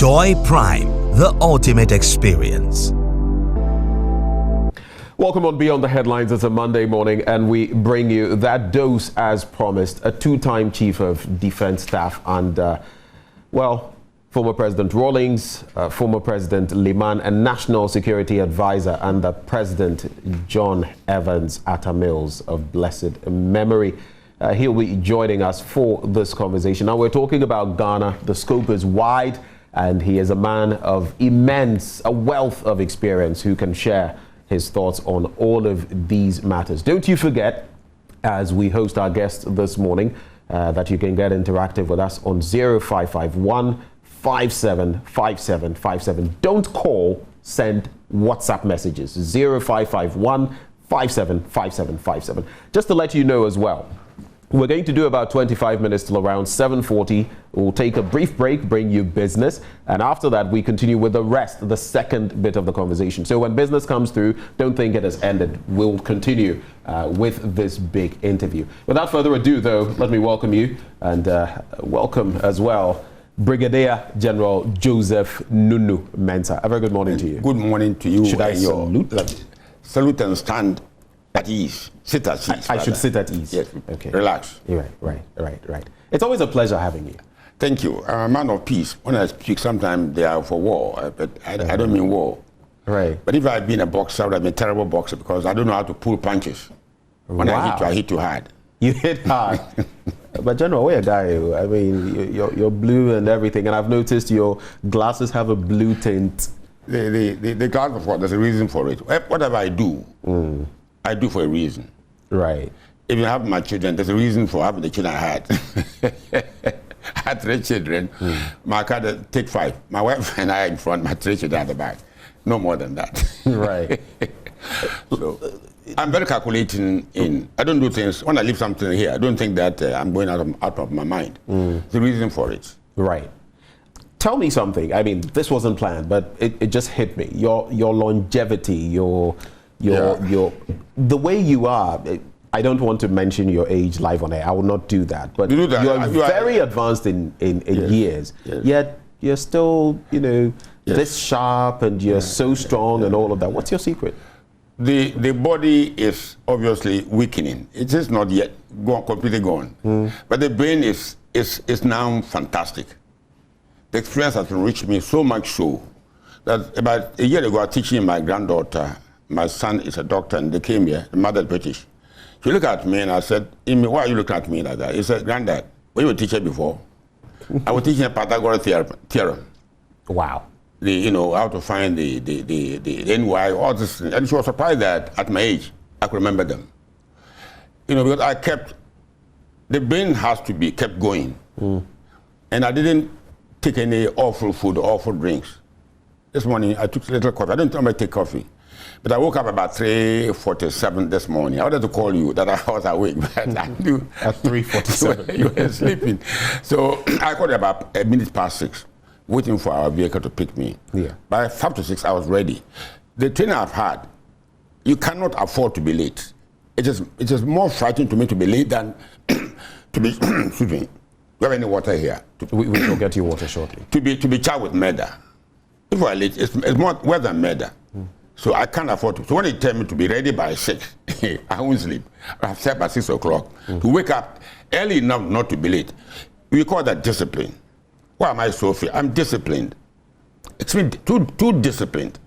Joy Prime, the ultimate experience. Welcome on Beyond the Headlines. It's a Monday morning and we bring you that dose as promised. A two-time Chief of Defense Staff and, former President Rawlings, former President Liman, and National Security Advisor under President John Evans Atta Mills of blessed memory. He'll be joining us for this conversation. Now, we're talking about Ghana. The scope is wide, and he is a man of a wealth of experience who can share his thoughts on all of these matters. Don't you forget, as we host our guests this morning, that you can get interactive with us on 0551 575757. Don't call, send WhatsApp messages. 0551 575757. Just to let you know as well, we're going to do about 25 minutes till around 7:40. We'll take a brief break, bring you business, and after that we continue with the rest, the second bit of the conversation. So when business comes through, don't think it has ended. We'll continue with this big interview. Without further ado, though, let me welcome you, and welcome as well Brigadier-General Joseph Nunoo-Mensah. A very good morning to you. Good morning to you. Should I salute? Salute and stand at ease. Sit at ease. I should sit at ease. Yes. Okay. Relax. Right. It's always a pleasure having you. Thank you. I'm a man of peace. When I speak, sometimes they are for war, but I don't mean war. Right. But if I had been a boxer, I would have been a terrible boxer because I don't know how to pull punches. When I hit too hard. You hit hard. But General, we're a guy. I mean, you're blue and everything, and I've noticed your glasses have a blue tint. The glasses of what? There's a reason for it. Whatever I do, I do for a reason. Right. If you have my children, there's a reason for having the children I had. I had 3 children. My car, take 5. My wife and I in front, my 3 children at the back. No more than that. Right. So, I'm very calculating I don't do things, when I leave something here, I don't think that I'm going out of my mind. The reason for it. Right. Tell me something. I mean, this wasn't planned, but it just hit me. Your longevity, the way you are. I don't want to mention your age live on air. I will not do that. But you are very advanced in years. Yes. Yet you're still, this sharp, and you're so strong and all of that. What's your secret? The body is obviously weakening. It is not yet completely gone. But the brain is now fantastic. The experience has enriched me so much so that about a year ago I was teaching my granddaughter. My son is a doctor and they came here, the mother is British. She looked at me and I said, Amy, why are you looking at me like that? He said, Granddad, were you a teacher before? I was teaching a Pythagorean theorem. Wow. How to find the NY, all this. And she was surprised that at my age, I could remember them. Because the brain has to be kept going. And I didn't take any awful food, awful drinks. This morning, I took a little coffee. I didn't normally take coffee. But I woke up about 3:47 this morning. I wanted to call you that I was awake, but I knew. At 3:47. You were sleeping. So I called about 6:01, waiting for our vehicle to pick me. Yeah. By 5 to 6, I was ready. The training I've had, you cannot afford to be late. It is more frightening to me to be late than to be, excuse me, we have any water here? We will get you water shortly. To be charged with murder. If we're late, it's more worse than murder. So I can't afford to. So when they tell me to be ready by 6, I won't sleep. I have slept by 6 o'clock. To wake up early enough not to be late. We call that discipline. Why am I so free? I'm disciplined. It's been too disciplined.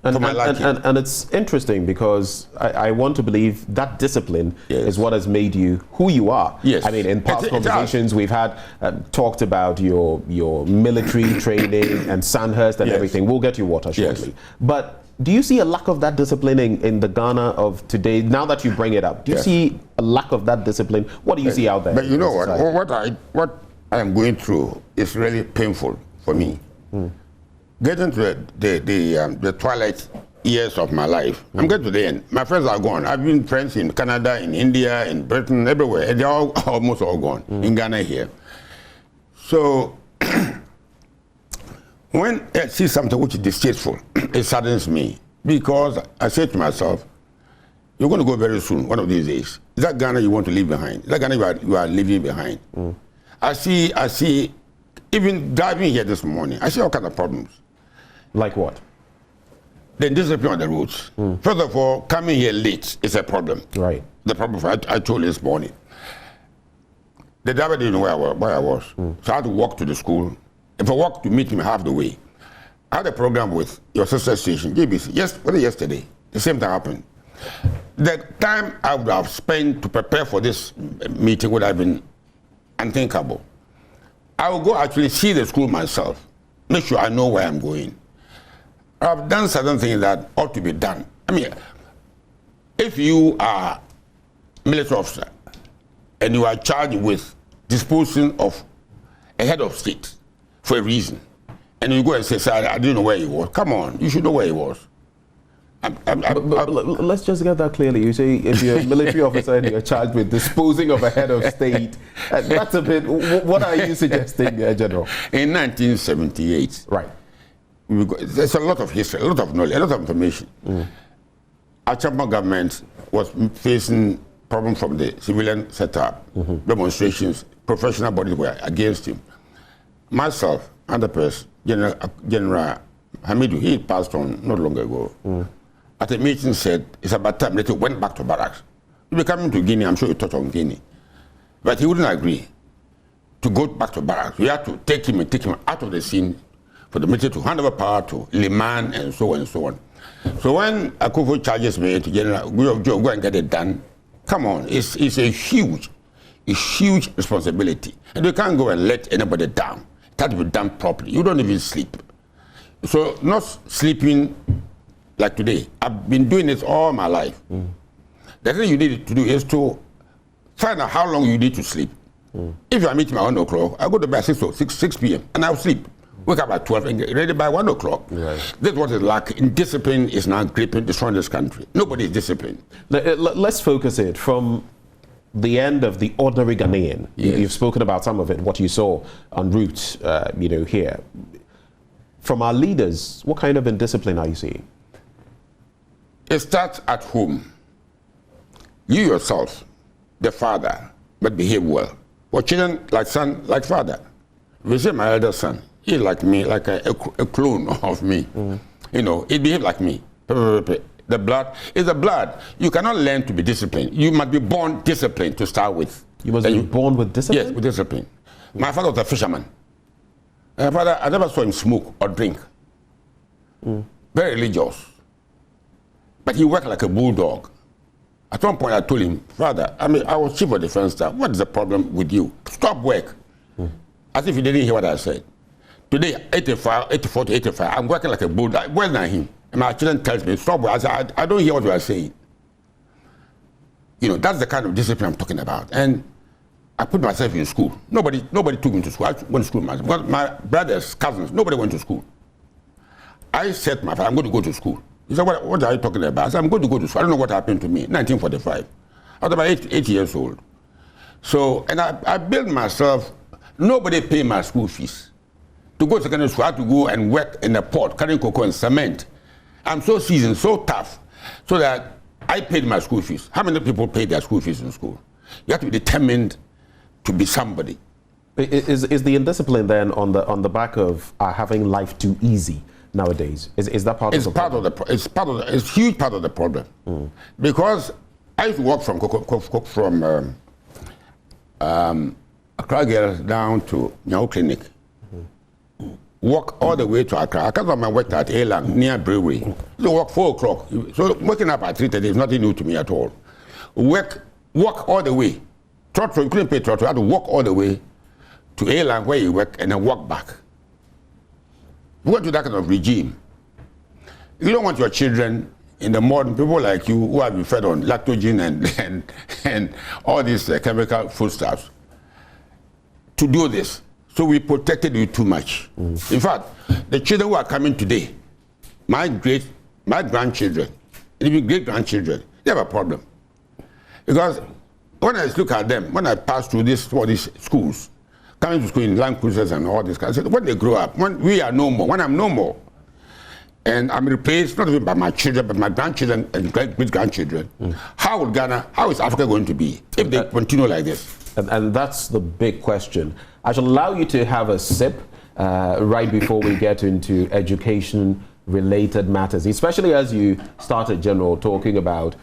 And it's interesting because I want to believe that discipline is what has made you who you are. Yes. I mean, in past conversations we've had talked about your military training and Sandhurst and everything. We'll get you water shortly. Yes. But do you see a lack of that discipline in the Ghana of today? Now that you bring it up, do you see a lack of that discip? What do you see out there? But you know what I am going through is really painful for me. Getting to the twilight years of my life, I'm getting to the end. My friends are gone. I've been friends in Canada, in India, in Britain, everywhere. And they're almost all gone. In Ghana here. So when I see something which is distasteful, it saddens me. Because I say to myself, you're going to go very soon, one of these days. Is that Ghana you want to leave behind? Is that Ghana you are leaving behind? I see Even driving here this morning, I see all kinds of problems. Like what? The discipline on the roads. First of all, coming here late is a problem. Right. The problem I told you this morning. The driver didn't know where I was. So I had to walk to the school. If I walked to meet him half the way, I had a program with your sister station, GBC, yesterday. The same thing happened. The time I would have spent to prepare for this meeting would have been unthinkable. I will go actually see the school myself, make sure I know where I'm going. I've done certain things that ought to be done. I mean, if you are a military officer and you are charged with disposing of a head of state for a reason, and you go and say, I didn't know where he was. Come on, you should know where he was. But let's just get that clearly. You say if you're a military officer and you're charged with disposing of a head of state, that's a bit, what are you suggesting, General? In 1978, right. There's a lot of history, a lot of knowledge, a lot of information. Our Champa government was facing problems from the civilian setup, demonstrations, professional bodies were against him. Myself and the press, General Hamidu, he passed on not long ago. At a meeting said, it's about time that he went back to barracks. He'll be coming to Guinea, I'm sure you touched on Guinea. But he wouldn't agree to go back to barracks. We had to take him out of the scene for the military to hand over power to Liman and so on and so on. So when Akufo charges me to General, go and get it done, come on, it's a huge responsibility. And you can't go and let anybody down. It has to be done properly. You don't even sleep. So not sleeping like today. I've been doing this all my life. The thing you need to do is to find out how long you need to sleep. If you are meeting at 1 o'clock, I go to bed at 6 p.m. and I'll sleep. Wake up at 12 and get ready by 1 o'clock. Right. That's what is lacking. Discipline is now gripping, destroying this country. Nobody is disciplined. Let's focus it from the end of the ordinary Ghanaian. Yes. You've spoken about some of it, what you saw en route, here. From our leaders, what kind of indiscipline are you seeing? It starts at home. You yourself, the father, but behave well. For children, like son, like father. We say my elder son, he's like me, like a clone of me. You know, he behaves like me. The blood is the blood. You cannot learn to be disciplined. You must be born disciplined to start with. You must be born with discipline? Yes, with discipline. My father was a fisherman. My father, I never saw him smoke or drink. Very religious. But he worked like a bulldog. At one point I told him, Father, I was chief of defense staff. What is the problem with you? Stop work. As if he didn't hear what I said. Today, 84 to 85, I'm working like a bulldog. Worse than him. And my children tells me, stop work. I said, I don't hear what you are saying. You know, that's the kind of discipline I'm talking about. And I put myself in school. Nobody took me to school. I went to school myself. Because my brothers, cousins, nobody went to school. I said, my father, I'm going to go to school. He said, what are you talking about? I said, I'm going to go to school. I don't know what happened to me. 1945. I was about 8 years old. So, and I built myself. Nobody paid my school fees. To go to secondary school, I had to go and work in the port, carrying cocoa and cement. I'm so seasoned, so tough, so that I paid my school fees. How many people paid their school fees in school? You have to be determined to be somebody. Is the indiscipline then on the back of having life too easy nowadays? Is that part of the problem? It's a huge part of the problem. Because I used to walk from Accra Girls down to Nyao Clinic. Walk all the way to Accra. I come from my work at Elang near Brig. So walk 4 o'clock. So waking up at 3:30 is nothing new to me at all. Walk all the way. Trotro, you couldn't pay trotro. I had to walk all the way to Elang where you work and then walk back. You went to that kind of regime. You don't want your children in the modern people like you who have been fed on lactogen and all these chemical foodstuffs to do this. So we protected you too much. In fact, the children who are coming today, my grandchildren, even great-grandchildren, they have a problem. Because when I look at them, when I pass through all these schools, coming to school in Land Cruisers and all this kind of stuff, when they grow up, when we are no more, when I'm no more, and I'm replaced not even by my children, but my grandchildren and great-grandchildren, how is Africa going to be if they continue like this? And that's the big question. I shall allow you to have a sip right before we get into education-related matters, especially as you started, General, talking about,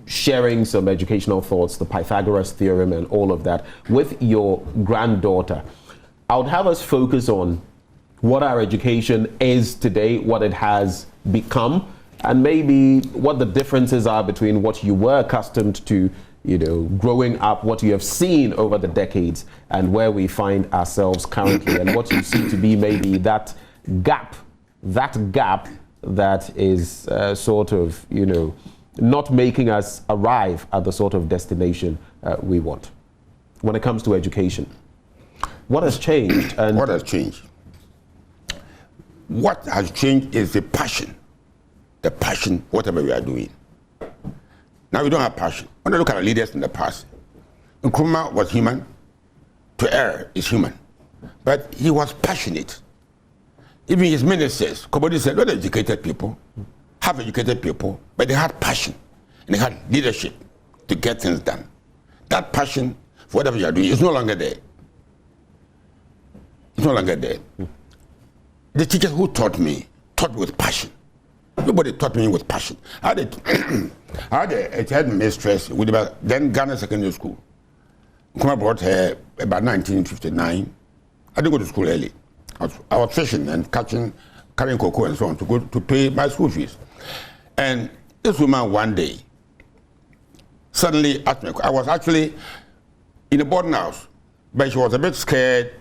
sharing some educational thoughts, the Pythagoras theorem and all of that with your granddaughter. I would have us focus on what our education is today, what it has become, and maybe what the differences are between what you were accustomed to, growing up, what you have seen over the decades, and where we find ourselves currently, and what you see to be maybe that gap that is sort of, not making us arrive at the sort of destination we want when it comes to education. What has changed? And what has changed? What has changed is the passion, whatever we are doing. Now we don't have passion. When I look at our leaders in the past, Nkrumah was human, to err is human, but he was passionate. Even his ministers, Kobodi said, not educated people, half educated people, but they had passion and they had leadership to get things done. That passion for whatever you are doing is no longer there. It's no longer there. The teachers who taught me with passion. Nobody taught me with passion. I had a headmistress with then Ghana Secondary School. Nkrumah brought her about 1959. I didn't go to school early. I was fishing and carrying cocoa and so on to pay my school fees. And this woman one day suddenly asked me, I was actually in a boarding house, but she was a bit scared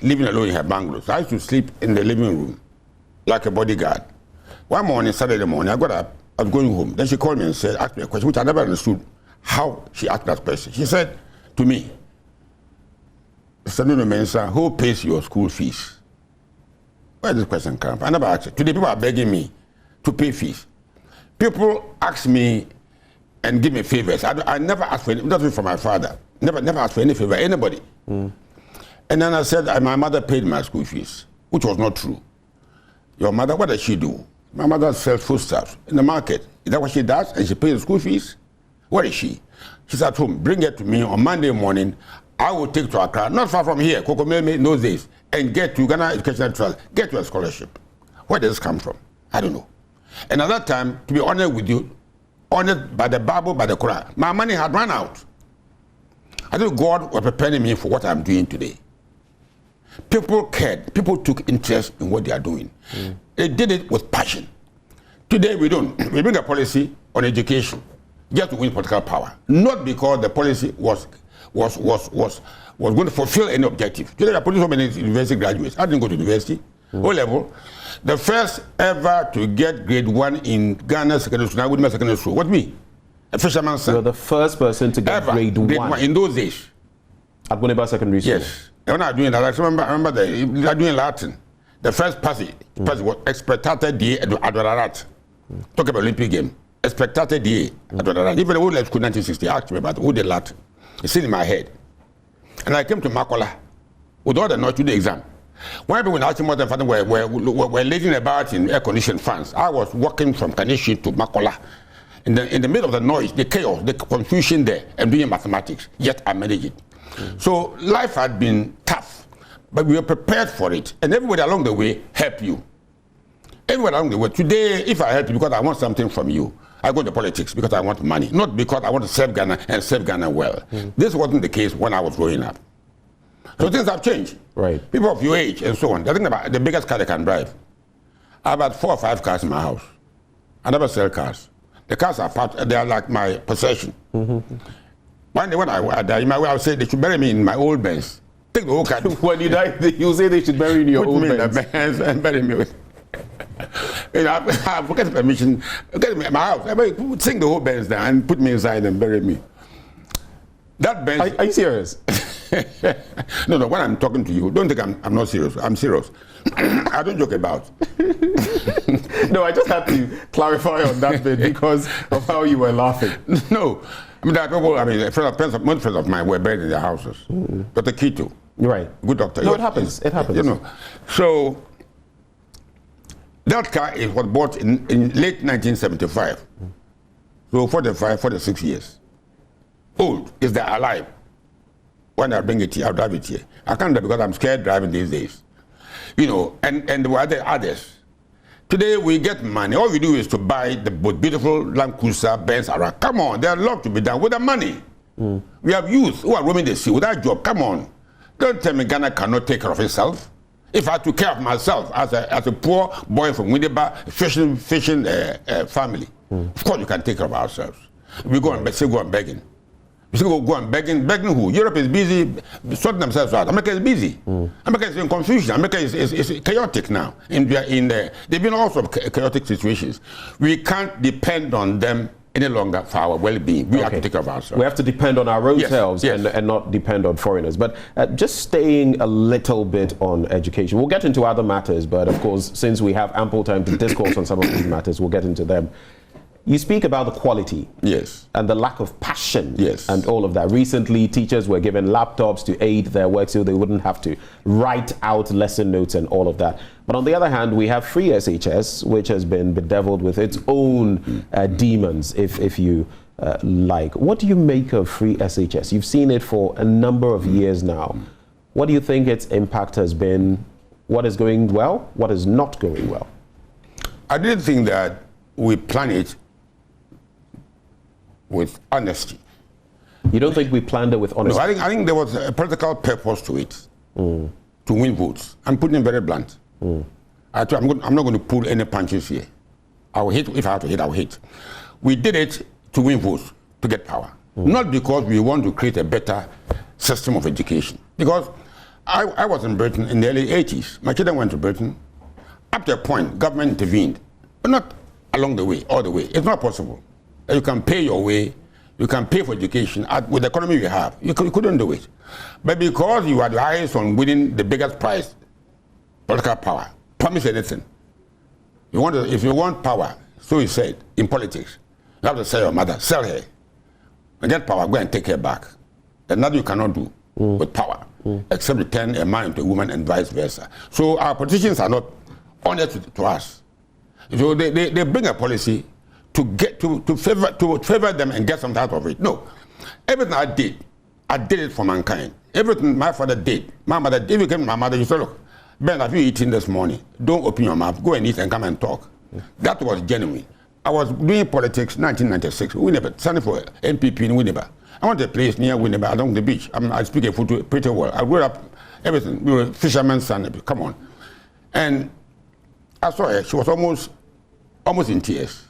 living alone in her bungalow. So I used to sleep in the living room like a bodyguard. One morning, Saturday morning, I got up, I was going home. Then she called me and asked me a question, which I never understood how she asked that question. She said to me, Mr. Nunoo-Mensah, who pays your school fees? Where did this question come from? I never asked it. Today people are begging me to pay fees. People ask me and give me favors. I never ask for any, nothing from my father. Never asked for any favor, anybody. And then I said, my mother paid my school fees, which was not true. Your mother, what does she do? My mother sells foodstuffs in the market. Is that what she does? And she pays the school fees? Where is she? She's at home. Bring it to me on Monday morning. I will take to Accra, not far from here, Kokomeme in those days, and get to Ghana Educational Trust, get you a scholarship. Where does this come from? I don't know. And at that time, to be honest with you, honored by the Bible, by the Quran, my money had run out. I think God was preparing me for what I'm doing today. People cared. People took interest in what they are doing. They did it with passion. Today we don't. We bring a policy on education just to win political power, not because the policy was going to fulfill any objective. Today I produce so many university graduates. I didn't go to university, O-level. The first ever to get grade 1 in Ghana Secondary School, Guinea Secondary School, was me, a fisherman's son. You're the first person to get grade 1 in those days. At Guinea Secondary School? Yes. And when I was doing that, I remember they were doing Latin. The first passage was expectate die adorarat. Talk about Olympic game. Expectate die adorarat. Even the whole school 1960 asked me about who did Latin. It's in my head. And I came to Makola with all the notes to the exam. When people in Achimota were living about in air-conditioned fans, I was walking from Kanishi to Makola. In the middle of the noise, the chaos, the confusion there, and doing mathematics, yet I managed it. So life had been tough, but we were prepared for it. And everybody along the way helped you. Everybody along the way. Today, if I help you because I want something from you, I go to politics because I want money, not because I want to serve Ghana and serve Ghana well. This wasn't the case when I was growing up. So things have changed. Right. People of your age and so on. They're thinking about the biggest car they can drive. I have about 4 or 5 cars in my house. I never sell cars. The cars are they are like my possession. One day when I die, in my way, I would say they should bury me in my old Benz. Take the whole car. When you die, you say they should bury you in your old Benz. Put me in the Benz and bury me with. I forget permission. Get me my house. Sing the whole Benz down and put me inside and bury me. That Benz. Are you serious? No. When I'm talking to you, don't think I'm not serious. I'm serious. I don't joke about. No, I just had to clarify on that bit because of how you were laughing. No. I mean, there are people, most friends of mine were buried in their houses. Dr. Kito. Right. Good doctor. No, it happens. It happens. You know. So, that car was bought in late 1975. So, 46 years. Old. Is they alive? When I bring it here, I'll drive it here. I can't drive because I'm scared driving these days. And there were others. Today we get money. All we do is to buy the beautiful Land Cruiser, Benz, around. Come on, there's a lot to be done with the money. We have youth who are roaming the sea without a job. Come on. Don't tell me Ghana cannot take care of itself. If I took care of myself as a poor boy from Winneba, fishing family, of course you can take care of ourselves. We go and still go on begging. We still go on begging who? Europe is busy sorting themselves out. America is busy. America is in confusion. America is chaotic now. They've been also chaotic situations. We can't depend on them any longer for our well-being. We have to take care of ourselves. We have to depend on our own selves yes. And not depend on foreigners. But just staying a little bit on education. We'll get into other matters, but of course, since we have ample time to discourse on some of these matters, we'll get into them. You speak about the quality, yes, and the lack of passion, yes, and all of that. Recently, teachers were given laptops to aid their work so they wouldn't have to write out lesson notes and all of that. But on the other hand, we have free SHS, which has been bedeviled with its own demons, if you like. What do you make of free SHS? You've seen it for a number of years now. What do you think its impact has been? What is going well? What is not going well? I didn't think that we plan it with honesty. You don't think we planned it with honesty? No, I think there was a political purpose to it, to win votes. I'm putting it very blunt. I'm not going to pull any punches here. I will hit, if I have to hit, I will hit. We did it to win votes, to get power. Not because we want to create a better system of education. Because I was in Britain in the early 80s. My children went to Britain. Up to a point, government intervened, but not along the way, all the way. It's not possible. You can pay your way, you can pay for education. With the economy we have, you couldn't do it. But because you are the highest on winning the biggest prize, political power, promise anything. If you want power, so he said, in politics, you have to sell your mother, sell her. And get power, go and take her back. And that you cannot do with power, except return a man to a woman and vice versa. So our politicians are not honest to us. So they bring a policy to favor them and get something out of it. No, everything I did it for mankind. Everything my father did, my mother did. If you came to my mother, you said, look, Ben, have you eaten this morning? Don't open your mouth. Go and eat and come and talk. That was genuine. I was doing politics 1996, Winneba, standing for NPP in Winneba. I went to a place near Winneba along the beach. I speak a pretty well. I grew up, everything. We were fishermen's son, come on. And I saw her. She was almost in tears,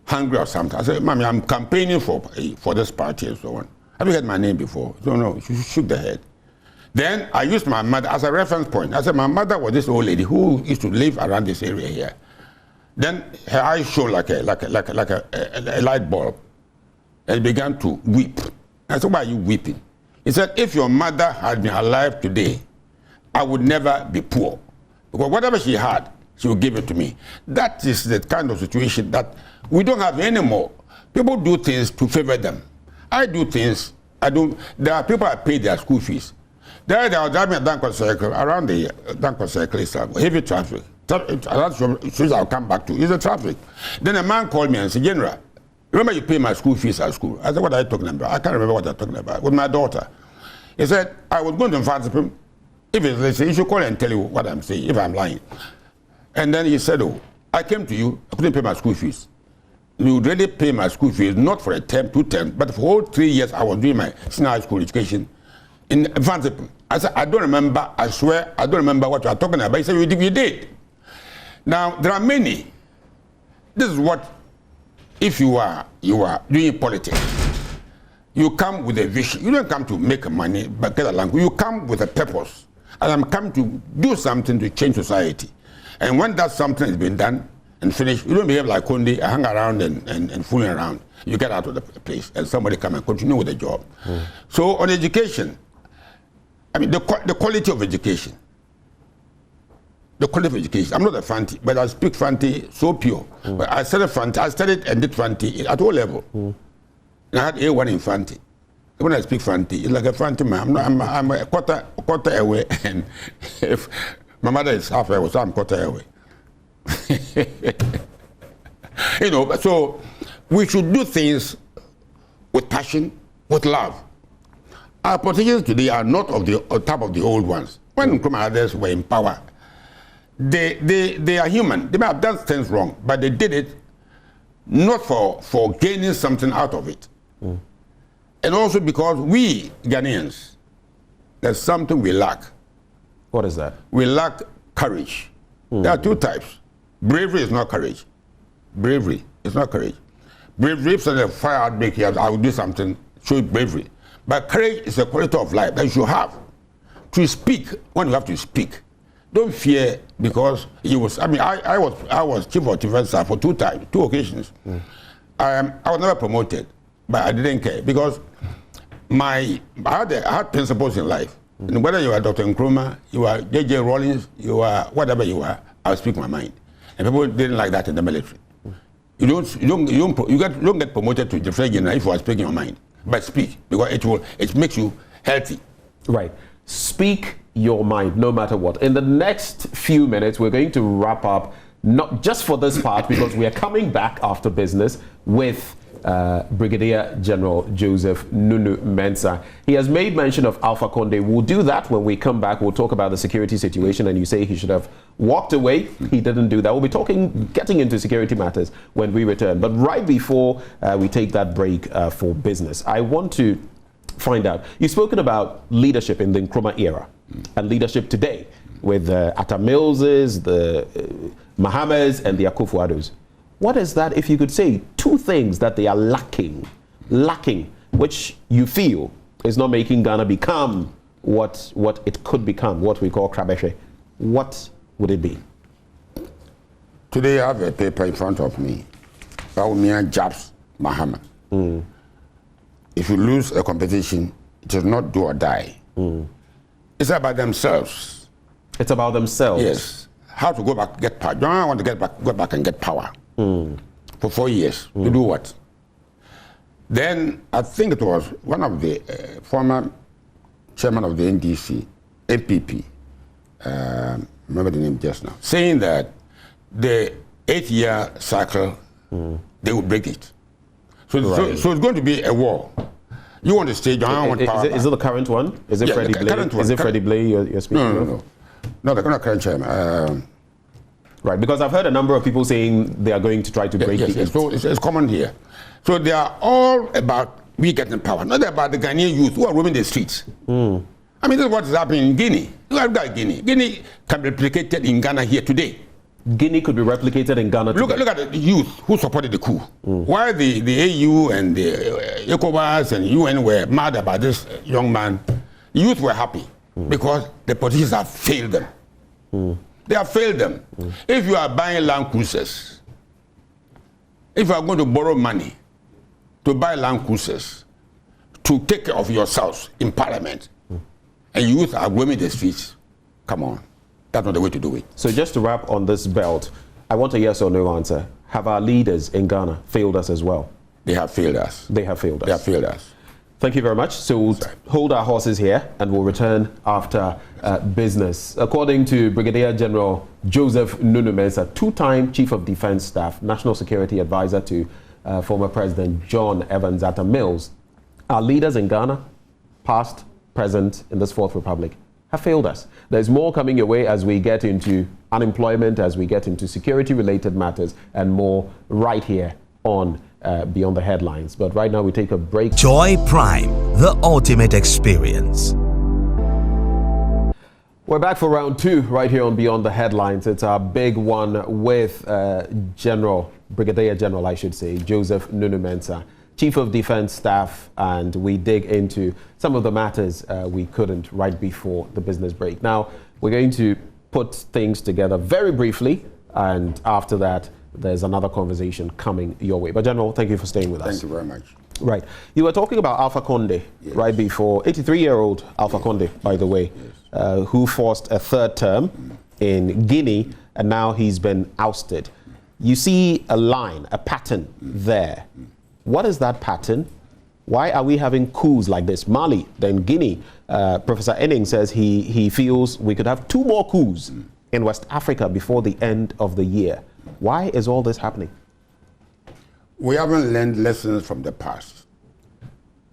hungry or something. I said, Mommy, I'm campaigning for this party and so on. Have you heard my name before? No. She shook the head. Then I used my mother as a reference point. I said, my mother was this old lady who used to live around this area here. Then her eyes shone like a light bulb, and began to weep. I said, why are you weeping? He said, if your mother had been alive today, I would never be poor. Because whatever she had, she would give it to me. That is the kind of situation that we don't have anymore. People do things to favor them. I do things, there are people that pay their school fees. They were driving a Danko circle, around the Danko circle is heavy traffic. That's I'll come back to. It's a traffic. Then a man called me and said, General, remember you pay my school fees at school? I said, what are you talking about? I can't remember what I'm talking about. With my daughter. He said, I was going to invite him. If it's listen, you should call and tell you what I'm saying, if I'm lying. And then he said, oh, I came to you, I couldn't pay my school fees. You would really pay my school fees, not for a term, 2 terms, but for whole 3 years I was doing my senior high school education in Vanzipum. I said, I don't remember, I swear, I don't remember what you are talking about. He said, you did. Now, there are many. This is what, if you are doing politics, you come with a vision. You don't come to make money, but get along. You come with a purpose. And I'm coming to do something to change society. And when that something has been done and finished, you don't behave like Kondi, hang around and fooling around. You get out of the place and somebody come and continue with the job. So on education, I mean, the quality of education. The quality of education. I'm not a Fanti, but I speak Fanti so pure. But I studied and did Fanti at all level. And I had A1 in Fanti. When I speak Fanti, it's like a Fanti man. I'm a quarter away, and if my mother is halfway away, so I'm quarter away. You know, so we should do things with passion, with love. Our politicians today are not of the type of the old ones. When Nkrumah and others were in power, they are human. They may have done things wrong, but they did it not for gaining something out of it. And also because we Ghanaians, there's something we lack. What is that? We lack courage. There are two types. Bravery is not courage. Bravery is not courage. Bravery is a fire outbreak here, I will do something, show bravery. But courage is a quality of life that you should have. To speak when you have to speak. Don't fear because you was. I mean, I was chief of defense staff for two occasions. I was never promoted, but I didn't care because I had principles in life. And whether you are Dr. Nkrumah, you are J.J. Rawlings, you are whatever you are, I'll speak my mind. And people didn't like that in the military. You don't get promoted to different general if you are speaking your mind, but speak because it makes you healthy. Right. Speak your mind, no matter what. In the next few minutes, we're going to wrap up, not just for this part, because we are coming back after business with Brigadier-General Joseph Nunoo-Mensah. He has made mention of Alpha Condé. We'll do that when we come back. We'll talk about the security situation, and you say he should have walked away. He didn't do that. We'll be getting into security matters when we return. But right before we take that break for business, I want to find out, you've spoken about leadership in the Nkrumah era and leadership today with the Atta Millses, the Mahamas, and the Akufo-Addos. What is that, if you could say two things that they are lacking, which you feel is not making Ghana become what it could become, what we call Krabeshe? What would it be? Today I have a paper in front of me. Baumia Jabs Mahama. If you lose a competition, it is not do or die. It's about themselves. It's about themselves? Yes. How to go back, get power. Don't want to go back and get power. For 4 years. To do what? Then I think it was one of the former chairman of the NDC, MPP, remember the name just now, saying that the 8-year cycle, they will break it. So it's going to be a war. You want to stay, I want power. Is it the current one? Is it Freddie Blay? Is it Freddie Blay you're speaking of? No, the current chairman. Right, because I've heard a number of people saying they are going to try to break it. So it's common here. So they are all about we getting power, not about the Ghanaian youth who are roaming the streets. I mean, this is what is happening in Guinea. Look at Guinea. Guinea can be replicated in Ghana here today. Guinea could be replicated in Ghana today. Look at the youth who supported the coup. Why the AU and the ECOWAS and UN were mad about this young man, youth were happy because the politicians have failed them. They have failed them. If you are buying land cruisers, if you are going to borrow money to buy land cruisers, to take care of yourselves in parliament, and youth are roaming the streets, come on. That's not the way to do it. So just to wrap on this belt, I want a yes or no answer. Have our leaders in Ghana failed us as well? They have failed us. They have failed us. They have failed us. Thank you very much. So we'll hold our horses here and we'll return after business. According to Brigadier-General Joseph Nunoo-Mensah, two-time Chief of Defense Staff, National Security Advisor to former President John Evans Atta Mills, our leaders in Ghana, past, present, in this Fourth Republic, have failed us. There's more coming your way as we get into unemployment, as we get into security-related matters, and more right here on Beyond the Headlines. But right now we take a break. Joy Prime, the ultimate experience. We're back for round two right here on Beyond the Headlines. It's our big one with Brigadier-General, I should say, Joseph Nunoo-Mensah, Chief of Defense Staff, and we dig into some of the matters we couldn't right before the business break. Now, we're going to put things together very briefly, and after that, there's another conversation coming your way. But General, thank you for staying with us. Thank you very much. Right. You were talking about Alpha Condé right before, 83-year-old Alpha Condé, by the way, who forced a third term in Guinea, and now he's been ousted. You see a line, a pattern there. What is that pattern? Why are we having coups like this? Mali, then Guinea. Professor Enning says he feels we could have 2 more coups in West Africa before the end of the year. Why is all this happening? We haven't learned lessons from the past.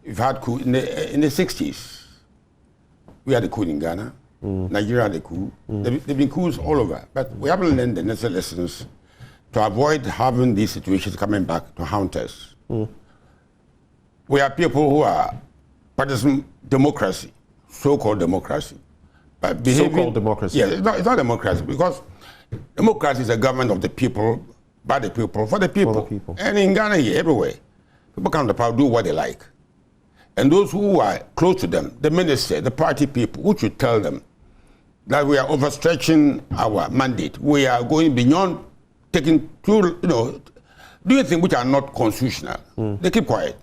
We've had coup in the 60s. We had a coup in Ghana. Nigeria had a coup. There've been coups all over. But we haven't learned the necessary lessons to avoid having these situations coming back to haunt us. We are people who are practicing democracy, so-called democracy. But So-called democracy? Yeah, it's not democracy, because democracy is a government of the people, by the people, for the people. For the people. And in Ghana here, everywhere, people come to power, do what they like. And those who are close to them, the minister, the party people, who should tell them that we are overstretching our mandate. We are going beyond taking too, doing things which are not constitutional. They keep quiet.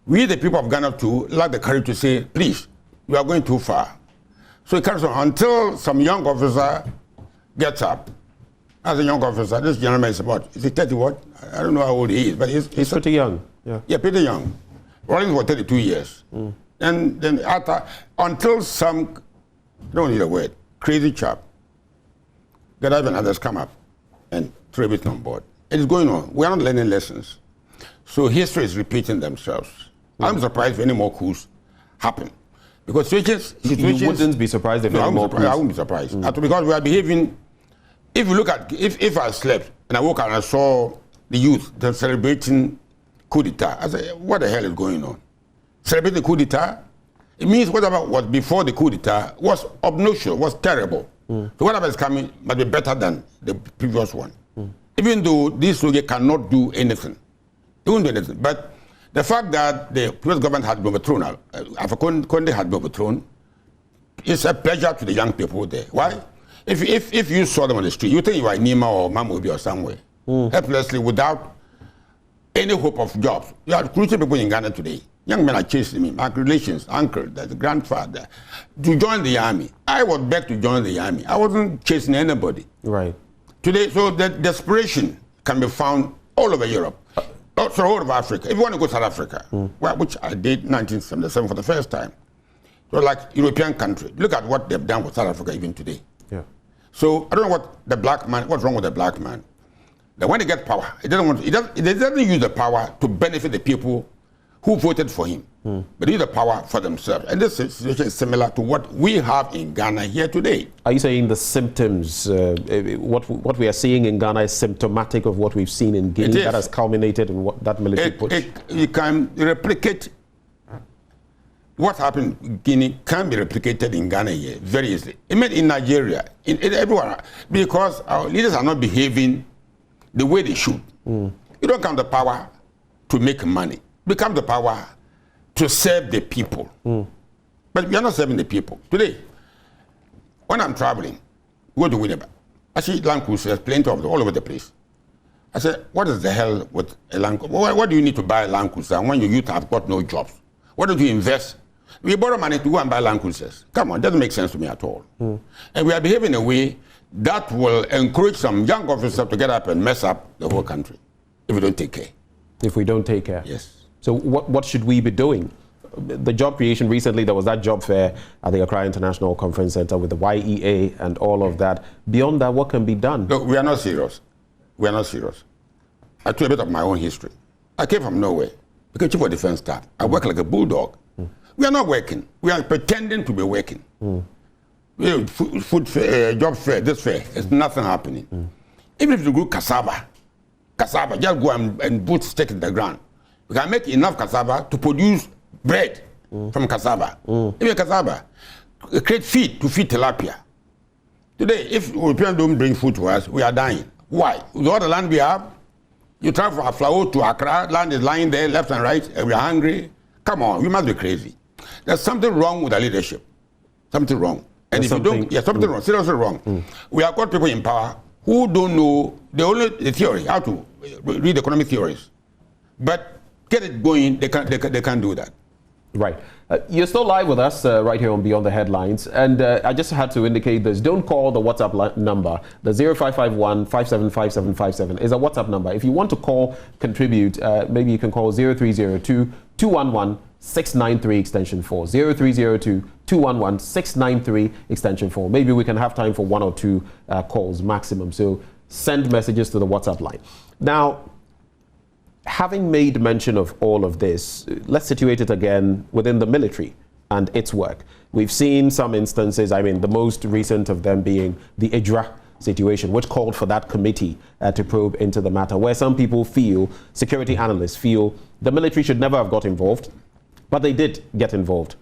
We, the people of Ghana, too, lack the courage to say, please, you are going too far. So it comes on until some young officer gets up. As a young officer, this gentleman is about, is he 30 what? I don't know how old he is, but he's pretty young. Yeah, pretty young. Rawlings for 32 years. And then after, until some, I don't need a word, crazy chap, Gaddafi and others come up and throw it on board. It is going on. We are not learning lessons. So history is repeating themselves. I'm surprised if any more coups happen. Because situations you wouldn't be surprised if any more coups? I wouldn't be surprised. Because we are behaving, if you look at, if I slept and I woke up and I saw the youth, they're celebrating coup d'etat, I said, what the hell is going on? Celebrating the coup d'etat? It means whatever was before the coup d'etat was obnoxious, was terrible. So whatever is coming must be better than the previous one. Even though this soldier cannot do anything. They won't do anything. But the fact that the previous government had been overthrown, Alpha Conde had been overthrown, it's a pleasure to the young people there. Why? If you saw them on the street, you think you are in Nima or Mamobi or somewhere, helplessly, without any hope of jobs. You are crucial people in Ghana today. Young men are chasing me, my relations, uncle, the grandfather, to join the army. I was begged to join the army. I wasn't chasing anybody. Right. Today, so the desperation can be found all over Europe, also all over Africa. If you want to go to South Africa, which I did in 1977 for the first time, so like European country, look at what they've done with South Africa even today. Yeah. So I don't know what's wrong with the black man. That when they get power, he doesn't use the power to benefit the people who voted for him, but use the power for themselves. And this situation is similar to what we have in Ghana here today. Are you saying the symptoms, what we are seeing in Ghana is symptomatic of what we've seen in Guinea that has culminated in that military push? You can replicate what happened in Guinea can be replicated in Ghana here very easily. Even in Nigeria, everywhere, because our leaders are not behaving the way they should. You don't come to power to make money. You come to power to serve the people. But we are not serving the people. Today, when I'm traveling, go to Guinea, I see Land Cruisers, plenty of them all over the place. I said, what is the hell with a Land Cruiser? What do you need to buy a Land Cruiser when your youth have got no jobs? Why don't you invest? We borrow money to go and buy Land Cruisers. Come on, it doesn't make sense to me at all. And we are behaving in a way that will encourage some young officers to get up and mess up the whole country if we don't take care. If we don't take care? Yes. So what should we be doing? The job creation recently, there was that job fair at the Accra International Conference Center with the YEA and all of that. Beyond that, what can be done? Look, we are not serious. We are not serious. I tell you a bit of my own history. I came from nowhere. Became chief of defense staff. I work like a bulldog. We are not working. We are pretending to be working. Food fair, job fair, this fair, there's nothing happening. Even if you grow cassava, just go and put stick in the ground. We can make enough cassava to produce bread from cassava. Even cassava, create feed to feed tilapia. Today, if Europeans don't bring food to us, we are dying. Why? With all the land we have, you travel from Aflao to Accra, land is lying there left and right, and we are hungry. Come on, we must be crazy. There's something wrong with our leadership. Something wrong. And if you don't, something wrong, seriously wrong. We have got people in power who don't know the theory, how to read economic theories. But get it going, they can't do that. Right. You're still live with us right here on Beyond the Headlines. And I just had to indicate this. Don't call the WhatsApp number. The 0551 575757 is a WhatsApp number. If you want to call, contribute, maybe you can call 0302 211 693 extension 4. 0302 211 693 extension 4. Maybe we can have time for one or two calls maximum. So send messages to the WhatsApp line. Now, having made mention of all of this, let's situate it again within the military and its work. We've seen some instances, I mean, the most recent of them being the Ejura situation, which called for that committee to probe into the matter, where some people feel, security analysts feel, the military should never have got involved, but they did get involved.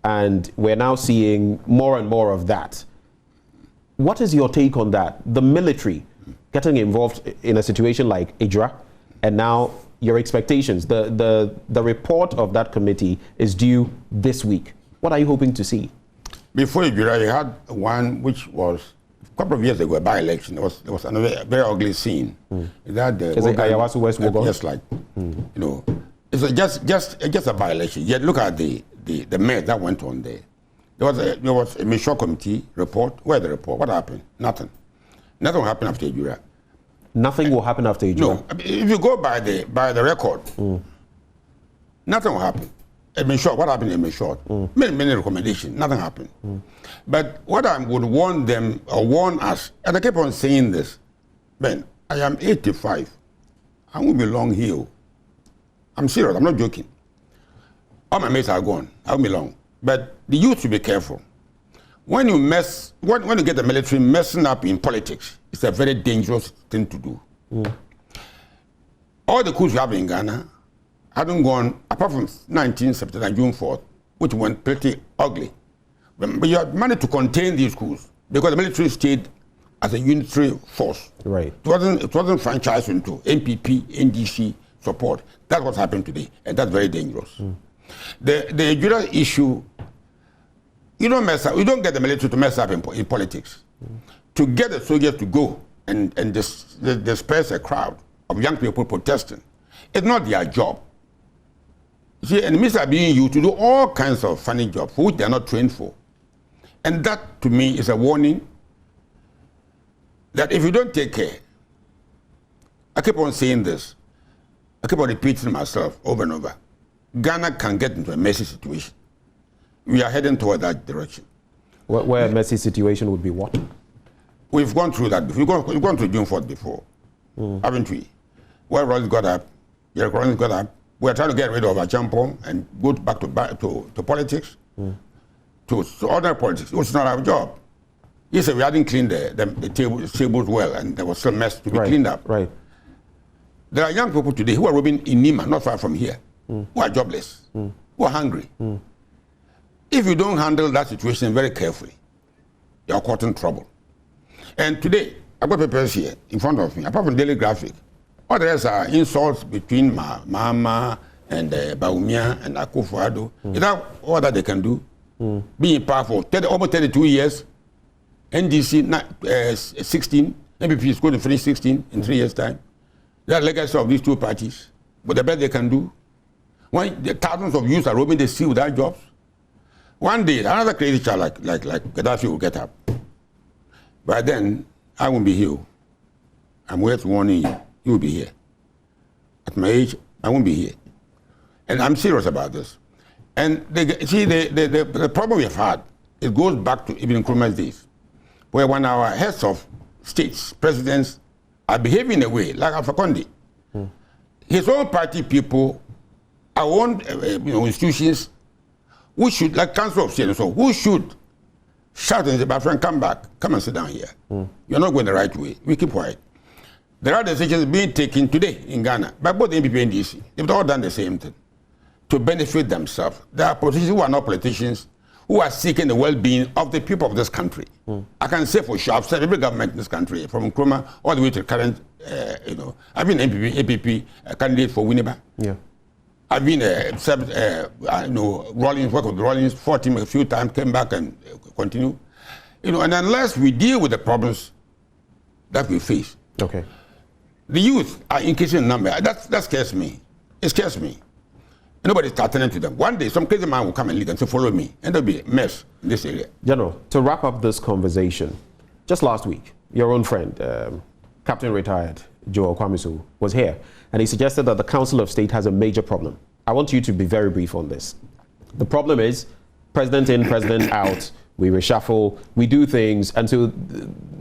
And we're now seeing more and more of that. What is your take on that? The military getting involved in a situation like Ejura, and now your expectations. The report of that committee is due this week. What are you hoping to see? Before Ejura, you had one which was a couple of years ago, a by-election. There was another very ugly scene. That is it Ayawasu West Wogon? Just like, you know, it's just a by-election. Yet look at the mess that went on there. There was a mission committee report. Where's the report? What happened? Nothing. Nothing happened after Ejura. Nothing will happen after Ejura? No. If you go by the record, nothing will happen. What happened in short? Many recommendations. Nothing happened. But what I would warn them or warn us, and I keep on saying this, man, I am 85. I won't be long here. I'm serious. I'm not joking. All my mates are gone. I won't be long. But the youth should be careful. When you get the military messing up in politics, it's a very dangerous thing to do. All the coups we have in Ghana hadn't gone, apart from 1979, June 4th, which went pretty ugly. But you had managed to contain these coups because the military stayed as a unitary force. Right. It wasn't franchised into NPP, NDC support. That's what's happened today, and that's very dangerous. The Ejura issue, you don't get the military to mess up in politics. To get the soldiers to go and disperse a crowd of young people protesting, it's not their job. You see, enemies are being used to do all kinds of funny jobs for which they are not trained for. And that, to me, is a warning that if you don't take care, I keep on saying this, I keep on repeating myself over and over, Ghana can get into a messy situation. We are heading toward that direction. Where a messy situation would be what? We've gone through that. We've gone through June 4th before, haven't we? Where Rollins got up, Rollins got up. We're trying to get rid of Achampong and go back to politics, to ordinary politics, which is not our job. He said we hadn't cleaned the tables well, and there was some mess to be cleaned up. Right. There are young people today who are roaming in Nima, not far from here, who are jobless, who are hungry. If you don't handle that situation very carefully, you're caught in trouble. And today, I've got papers here in front of me, apart from Daily Graphic. All the rest are insults between Mama and Baumia and Akufo-Addo. Is that all that they can do? Being powerful, almost 32 years, NDC 16, MPP is going to finish 16 in 3 years' time. That's the legacy of these two parties. But the best they can do. When the thousands of youths are roaming the sea without jobs, one day another crazy child like Gaddafi will get up. By then, I won't be here. I'm worth warning you. You will be here. At my age, I won't be here. And I'm serious about this. And the problem we have had, it goes back to even Nkrumah's days, where when our heads of states, presidents, are behaving in a way like Alpha Conde, his own party people, our own institutions, we should, like Council of State and so, who should shout and say, my friend, come back, come and sit down here. You're not going the right way. We keep quiet. There are decisions being taken today in Ghana by both the NPP and NDC. They've all done the same thing to benefit themselves. There are politicians who are not politicians who are seeking the well-being of the people of this country. I can say for sure, I've said every government in this country, from Nkrumah all the way to the current, I've been APP candidate for Winneba. Yeah. I've been Rawlings, worked with Rawlings, fought him a few times, came back and continue. And unless we deal with the problems that we face, okay, the youth are increasing in number. That scares me. It scares me. Nobody's attending to them. One day, some crazy man will come and lead and say, follow me. And there'll be a mess in this area. General, to wrap up this conversation, just last week, your own friend, Captain Retired Joel Kwamisu, was here. And he suggested that the Council of State has a major problem. I want you to be very brief on this. The problem is, president in, president out, we reshuffle, we do things, and so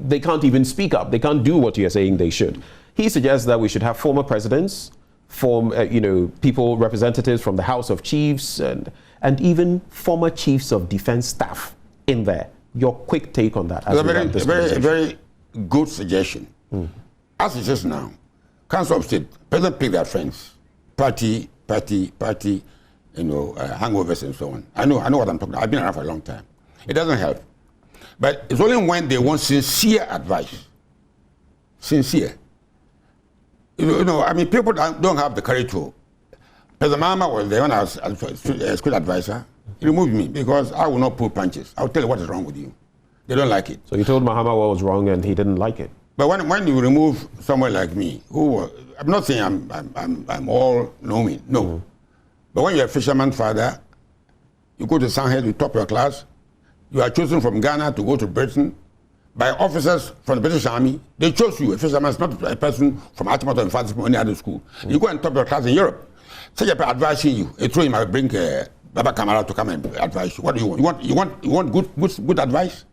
they can't even speak up. They can't do what you're saying they should. He suggests that we should have former presidents, people, representatives from the House of Chiefs, and and even former chiefs of defense staff in there. Your quick take on that. It's a very good suggestion. As it is now, Council of State, President pick their friends, party, hangovers and so on. I know what I'm talking about. I've been around for a long time. It doesn't help. But it's only when they want sincere advice. Sincere. I mean, people don't have the courage to. President Mahama was there when I was a school advisor. He removed me because I will not pull punches. I'll tell you what is wrong with you. They don't like it. So you told Mahama what was wrong and he didn't like it. But when you remove someone like me, I'm not saying I'm all knowing, no. But when you're a fisherman father, you go to Sandhead, you top your class, you are chosen from Ghana to go to Britain by officers from the British Army. They chose you. A fisherman is not a person from Atimoto and Francis from any other school. You go and top your class in Europe. Say you're advising you. A throw him, I bring Baba Kamara to come and advise you. What do you want? You want good advice?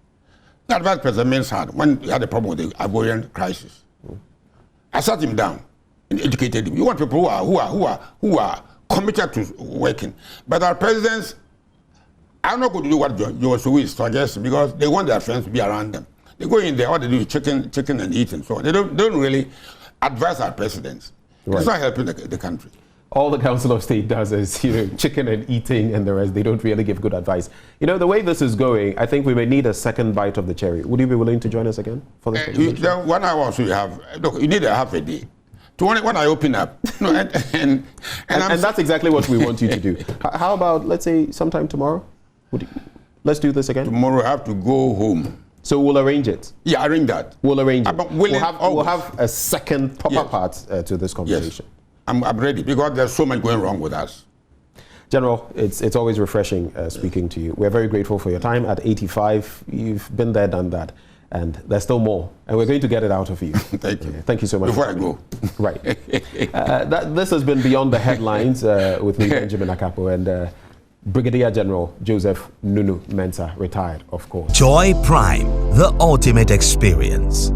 The advice President Mills had when he had a problem with the Ivorian crisis. I sat him down and educated him. You want people who are committed to working. But our presidents are not going to do what Joe suggests because they want their friends to be around them. They go in there, all they do is chicken and eat and so on. They don't really advise our presidents. Right. It's not helping the country. All the Council of State does is, chicken and eating and the rest. They don't really give good advice. The way this is going, I think we may need a second bite of the cherry. Would you be willing to join us again for this? 1 hour so you have. Look, you need a half a day. When I open up. And that's exactly what we want you to do. How about, let's say, sometime tomorrow? Let's do this again. Tomorrow I have to go home. So we'll arrange it? Yeah, arrange that. We'll arrange it. We'll have a second proper part to this conversation. Yes. I'm ready because there's so much going wrong with us. General, it's always refreshing speaking to you. We're very grateful for your time. At 85, you've been there, done that. And there's still more. And we're going to get it out of you. Thank you. Thank you so much. Before I go. Right. This has been Beyond the Headlines with me, Benjamin Akapo, and Brigadier-General Joseph Nunoo-Mensah, retired, of course. Joy Prime, the ultimate experience.